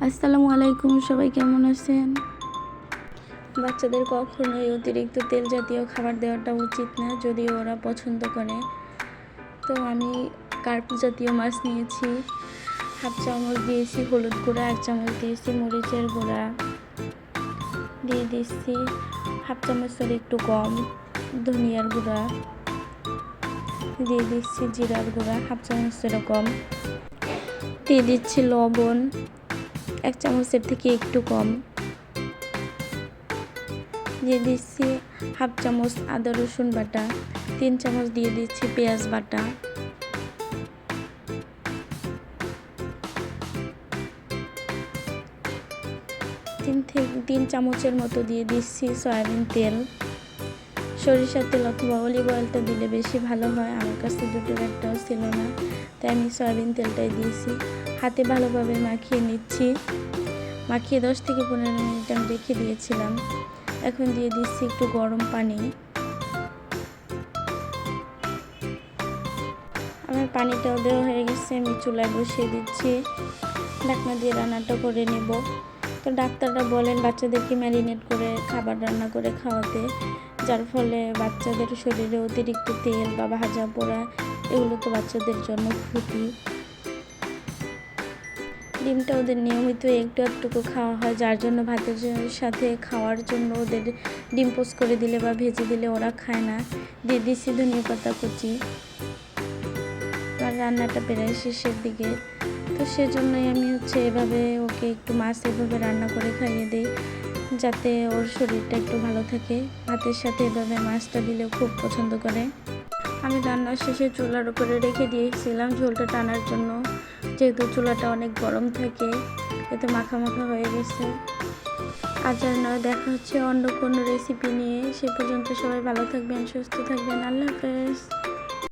আসসালামু আলাইকুম, সবাই কেমন আছেন? বাচ্চাদের কখনোই অতিরিক্ত তেল জাতীয় খাবার দেওয়াটা উচিত না, যদিও ওরা পছন্দ করে। তো আমি কার্প জাতীয় মাছ নিয়েছি, হাফ চামচ দিয়েছি হলুদ গুঁড়া, 1 চামচ দিয়েছি মরিচের গুঁড়া, দিয়ে দিচ্ছি হাফ চামচের একটু কম ধনিয়ার গুঁড়া, দিয়ে দিচ্ছি জিরার গুঁড়া হাফ চামচের কম, দিয়ে দিচ্ছি লবণ 1 চামচের থেকে একটু কম, দিয়ে দিচ্ছি হাফ চামচ আদা রসুন বাটা, 3 চামচ দিয়ে দিচ্ছি পেঁয়াজ বাটা, তিন চামচের মতো দিয়ে দিচ্ছি সয়াবিন তেল। সরিষার তেল অথবা অলিভ অয়েলটা দিলে বেশি ভালো হয়, আমার কাছে দুটোর একটাও ছিল না, তাই আমি সয়াবিন তেলটাই দিয়েছি। হাতে ভালোভাবে মাখিয়ে নিচ্ছি, মাখিয়ে 10 থেকে 15 মিনিট আমি রেখে দিয়েছিলাম। এখন দিয়ে দিচ্ছি একটু গরম পানি। আমার পানিটাও দেওয়া হয়ে গেছে, আমি চুলায় বসিয়ে দিচ্ছি, ঢাকনা দিয়ে রান্নাটা করে নেব। তো ডাক্তাররা বলেন বাচ্চাদেরকে ম্যারিনেট করে খাবার রান্না করে খাওয়াতে, যার ফলে বাচ্চাদের শরীরে অতিরিক্ত তেল বা ভাজা পোড়া এগুলো তো বাচ্চাদের জন্য ক্ষতি। ডিমটা ওদের নিয়মিত একটু একটু খাওয়া হয়, যার জন্য ভাতের সাথে খাওয়ার জন্য ওদের ডিম পোস্ট করে দিলে বা ভেজে দিলে ওরা খায় না। দিয়ে দিচ্ছি ধনিয়া পাতা কুচি। আর রান্নাটা প্রায় শেষের দিকে, তো সেজন্যই আমি এভাবে ওকে একটু মাছ এভাবে রান্না করে খাইয়ে দিই, যাতে ওর শরীরটা একটু ভালো থাকে। ভাতের সাথে এভাবে মাছটা দিলে খুব পছন্দ করে। আমি রান্নার শেষে চুলার উপরে রেখে দিয়েছিলাম ঝোলটা টানার জন্য, যেহেতু চুলাটা অনেক গরম থাকে, এতে মাখা মাখা হয়ে গেছে। আজ আর নয়, দেখা হচ্ছে অন্য কোনো রেসিপি নিয়ে। সে পর্যন্ত সবাই ভালো থাকবেন, সুস্থ থাকবেন। আল্লাহ হাফেজ।